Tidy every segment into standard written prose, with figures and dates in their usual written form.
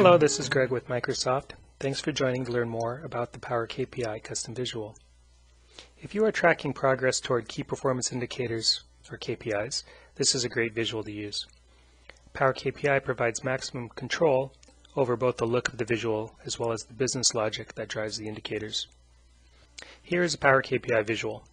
Hello, this is Greg with Microsoft. Thanks for joining to learn more about the Power KPI custom visual. If you are tracking progress toward key performance indicators, or KPIs, this is a great visual to use. Power KPI provides maximum control over both the look of the visual as well as the business logic that drives the indicators. Here is a Power KPI visual.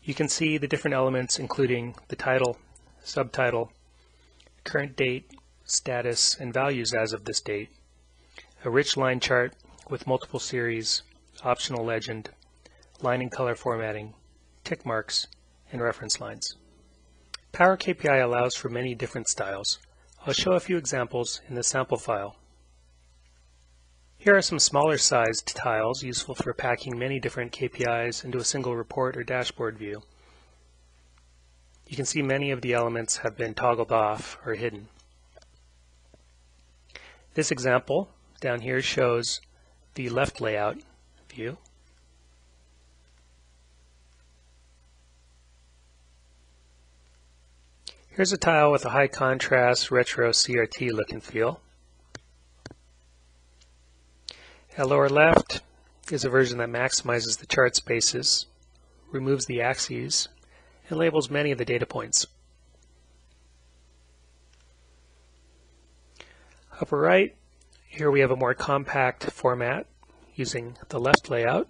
You can see the different elements including the title, subtitle, current date, status, and values as of this date, a rich line chart with multiple series, optional legend, line and color formatting, tick marks, and reference lines. Power KPI allows for many different styles. I'll show a few examples in the sample file. Here are some smaller sized tiles useful for packing many different KPIs into a single report or dashboard view. You can see many of the elements have been toggled off or hidden. This example down here shows the left layout view. Here's a tile with a high contrast retro CRT look and feel. At lower left is a version that maximizes the chart spaces, removes the axes, and labels many of the data points. Upper right, here we have a more compact format using the left layout.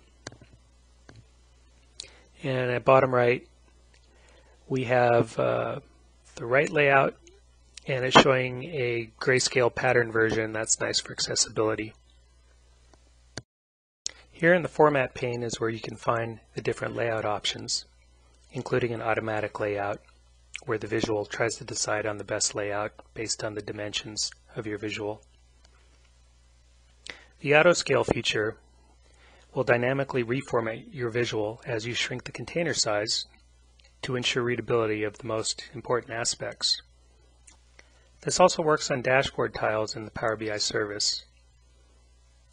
And at bottom right, we have the right layout, and it's showing a grayscale pattern version that's nice for accessibility. Here in the format pane is where you can find the different layout options, including an automatic layout, where the visual tries to decide on the best layout based on the dimensions of your visual. The auto scale feature will dynamically reformat your visual as you shrink the container size to ensure readability of the most important aspects. This also works on dashboard tiles in the Power BI service.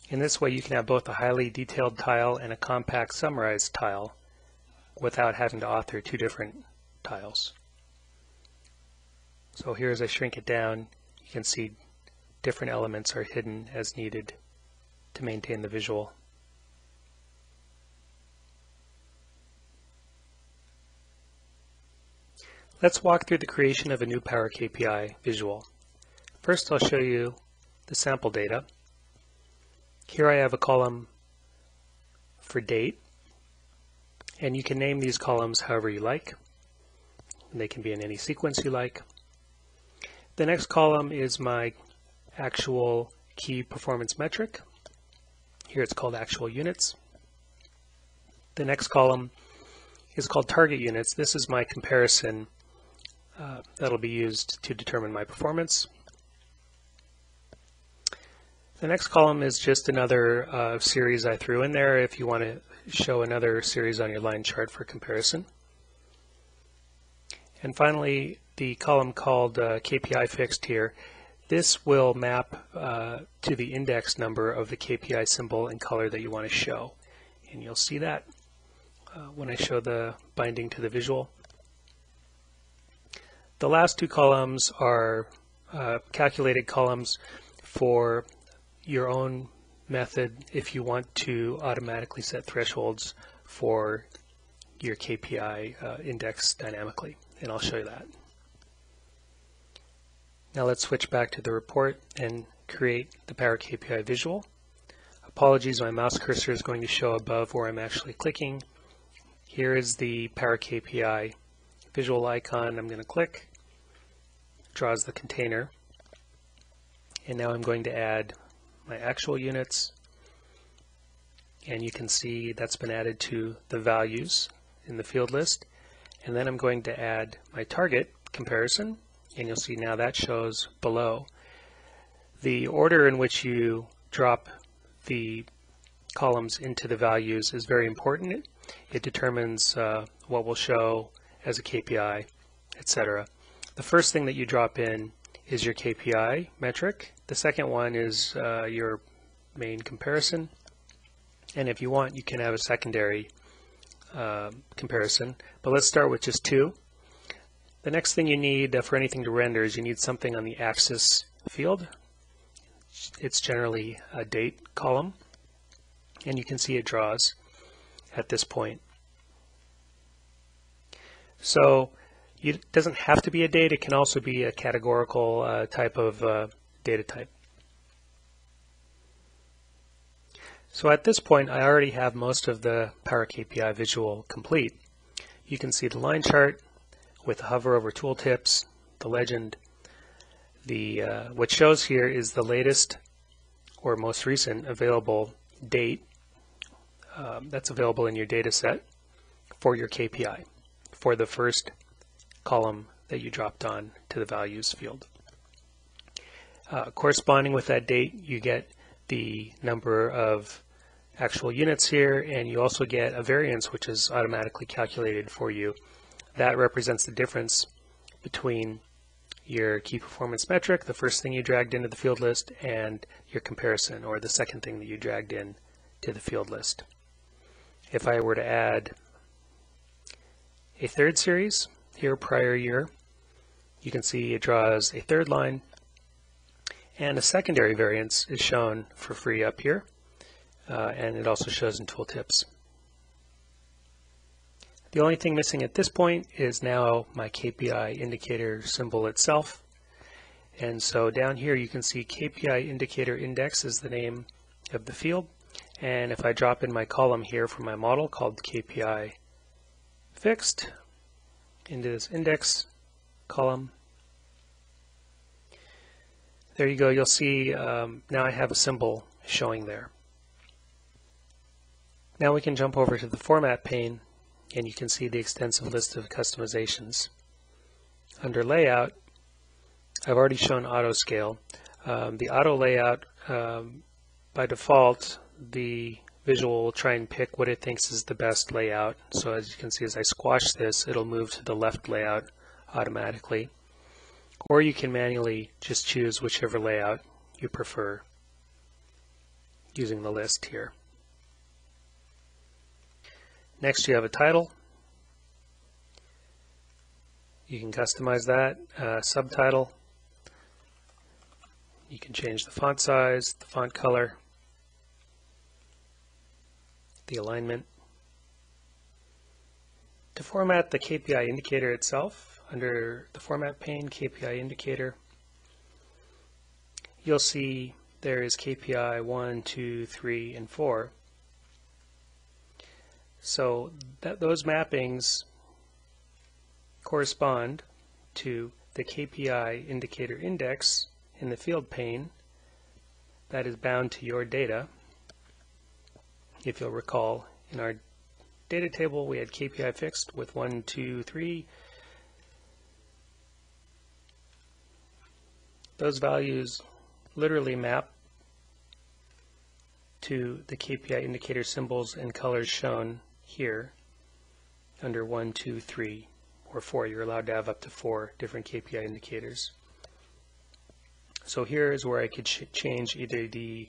In this way you can have both a highly detailed tile and a compact summarized tile without having to author two different tiles. So here as I shrink it down, you can see different elements are hidden as needed to maintain the visual. Let's walk through the creation of a new Power KPI visual. First, I'll show you the sample data. Here I have a column for date, and you can name these columns however you like. They can be in any sequence you like. The next column is my actual key performance metric. Here it's called actual units. The next column is called target units. This is my comparison that'll be used to determine my performance. The next column is just another series I threw in there if you want to show another series on your line chart for comparison. And finally, the column called KPI fixed here. This will map to the index number of the KPI symbol and color that you want to show. And you'll see that when I show the binding to the visual. The last two columns are calculated columns for your own method if you want to automatically set thresholds for your KPI index dynamically, and I'll show you that. Now let's switch back to the report and create the Power KPI visual. Apologies, my mouse cursor is going to show above where I'm actually clicking. Here is the Power KPI visual icon. I'm going to click, draws the container, and now I'm going to add my actual units, and you can see that's been added to the values in the field list. And then I'm going to add my target comparison, and you'll see now that shows below. The order in which you drop the columns into the values is very important. It determines what will show as a KPI, etc. The first thing that you drop in is your KPI metric. The second one is your main comparison, and if you want you can have a secondary comparison, but let's start with just two. The next thing you need for anything to render is you need something on the axis field it's generally a date column, and you can see it draws at this point. So it doesn't have to be a date, it can also be a categorical type of data type. So at this point, I already have most of the Power KPI visual complete. You can see the line chart with hover over tooltips, the legend. What shows here is the latest or most recent available date that's available in your data set for your KPI, for the first column that you dropped on to the values field. Corresponding with that date, you get the number of actual units here, and you also get a variance which is automatically calculated for you. That represents the difference between your key performance metric, the first thing you dragged into the field list, and your comparison, or the second thing that you dragged in to the field list. If I were to add a third series here, prior year, you can see it draws a third line, and a secondary variance is shown for free up here, and it also shows in tooltips. The only thing missing at this point is now my KPI indicator symbol itself. And so down here you can see KPI indicator index is the name of the field. And if I drop in my column here for my model called KPI fixed into this index column, there you go. You'll see now I have a symbol showing there. Now we can jump over to the format pane, and you can see the extensive list of customizations. Under layout, I've already shown auto scale. The auto layout, by default, the visual will try and pick what it thinks is the best layout. So as you can see, as I squash this, it'll move to the left layout automatically. Or you can manually just choose whichever layout you prefer using the list here. Next, you have a title. You can customize that. Subtitle. You can change the font size, the font color, the alignment. To format the KPI indicator itself, under the format pane, KPI indicator, you'll see there is KPI 1, 2, 3, and 4. So those mappings correspond to the KPI indicator index in the field pane that is bound to your data. If you'll recall, in our data table we had KPI fixed with 1, 2, 3. Those values literally map to the KPI indicator symbols and colors shown here under 1, 2, 3, or 4. You're allowed to have up to 4 different KPI indicators. So here is where I could change either the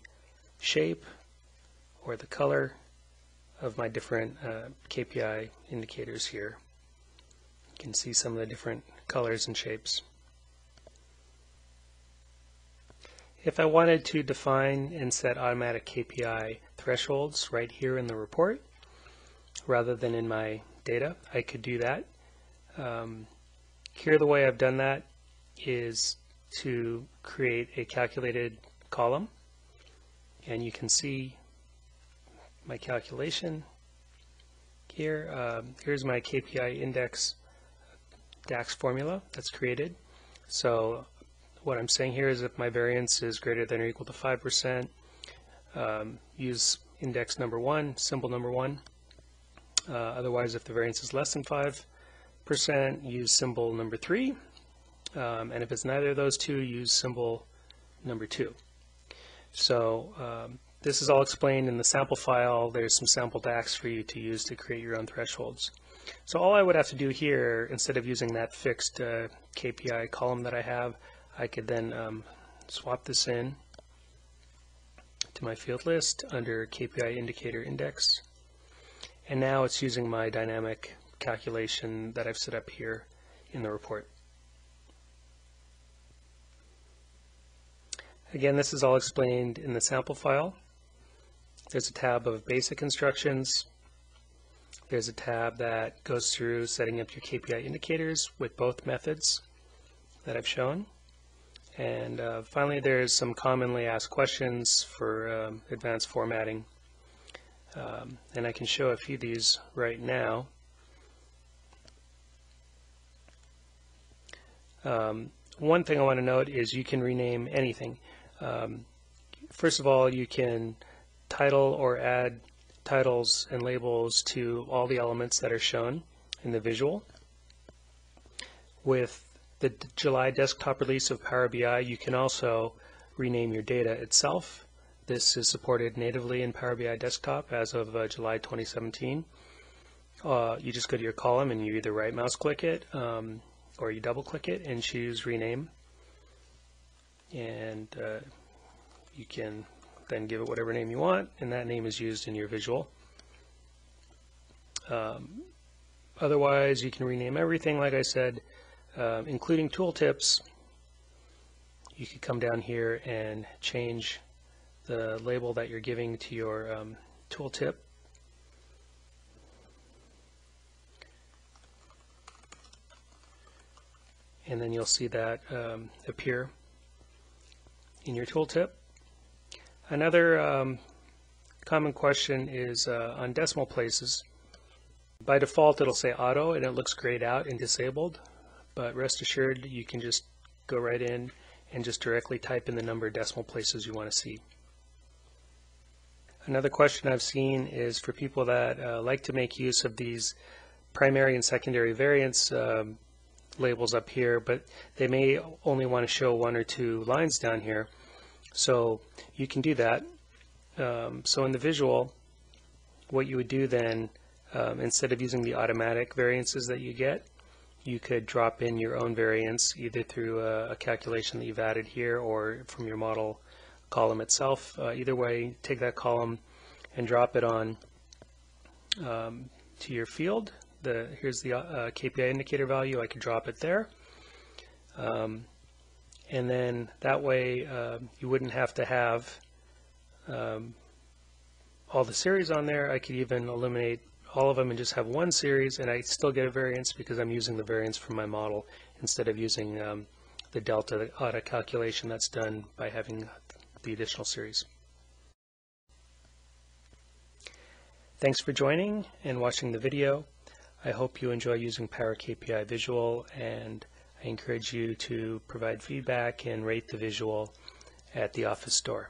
shape or the color of my different KPI indicators here. You can see some of the different colors and shapes. If I wanted to define and set automatic KPI thresholds right here in the report, rather than in my data, I could do that. Here the way I've done that is to create a calculated column, and you can see my calculation here. Here's my KPI index DAX formula that's created. So what I'm saying here is if my variance is greater than or equal to 5%, use index number 1, symbol number 1. Otherwise, if the variance is less than 5%, use symbol number 3. And if it's neither of those two, use symbol number 2. So this is all explained in the sample file. There's some sample DAX for you to use to create your own thresholds. So all I would have to do here, instead of using that fixed KPI column that I have, I could then swap this in to my field list under KPI indicator index. And now it's using my dynamic calculation that I've set up here in the report. Again, this is all explained in the sample file. There's a tab of basic instructions. There's a tab that goes through setting up your KPI indicators with both methods that I've shown. And finally, there's some commonly asked questions for advanced formatting. And I can show a few of these right now. One thing I want to note is you can rename anything. First of all, you can title or add titles and labels to all the elements that are shown in the visual. With the July desktop release of Power BI, you can also rename your data itself. This is supported natively in Power BI Desktop as of July 2017. You just go to your column and you either right mouse click it or you double click it and choose rename, and you can then give it whatever name you want, and that name is used in your visual. Otherwise, you can rename everything, like I said, including tooltips. You could come down here and change the label that you're giving to your tooltip. And then you'll see that appear in your tooltip. Another common question is on decimal places. By default, it'll say auto and it looks grayed out and disabled, but rest assured you can just go right in and just directly type in the number of decimal places you want to see. Another question I've seen is for people that like to make use of these primary and secondary variance labels up here, but they may only want to show one or two lines down here. So you can do that. So in the visual, what you would do then, instead of using the automatic variances that you get, you could drop in your own variance either through a calculation that you've added here or from your model column itself. Either way, take that column and drop it on to your field. Here's the KPI indicator value. I could drop it there. And then that way you wouldn't have to have all the series on there. I could even eliminate all of them and just have one series, and I still get a variance because I'm using the variance from my model instead of using the delta auto calculation that's done by having the additional series. Thanks for joining and watching the video. I hope you enjoy using Power KPI Visual, and I encourage you to provide feedback and rate the visual at the Office store.